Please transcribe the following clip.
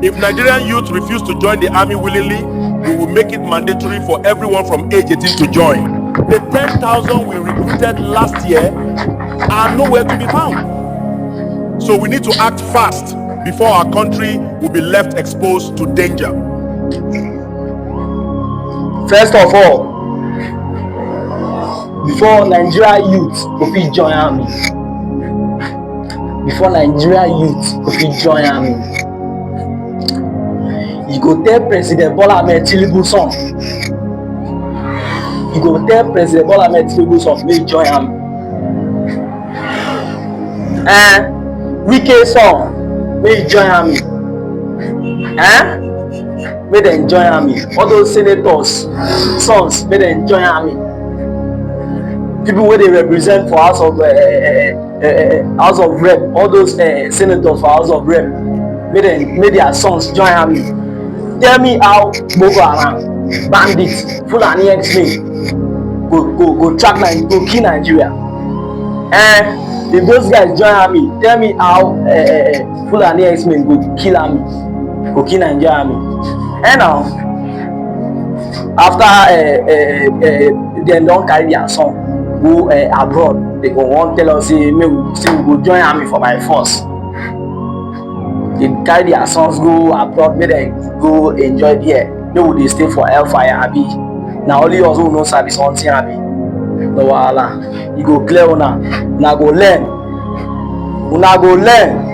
If Nigerian youth refuse to join the army willingly, we will make it mandatory for everyone from age 18 to join. The 10,000 we recruited last year are nowhere to be found. So we need to act fast before our country will be left exposed to danger. First of all, before Nigeria youth go fit join army, you go tell President Bola Ahmed Tinubu son, make he join army. Wike son, make he join army. Make dem join army. All those senators sons, make dem join army. People wey dey represent for house of rep, all those senators for house of rep, make their sons join army. Tell me how Boko Haram, bandit, Fulani X-Men go kill Nigeria. If those guys join army, tell me how Fulani X-Men go kill Nigeria army. Now after dem don carry their son go abroad, they go wan tell us say we go join army for by force. They carry their sons go abroad, make dem go enjoy there. Make we dey stay for hellfire abi? Na only us who know sabi something abi? No wahala, e go clear una go learn.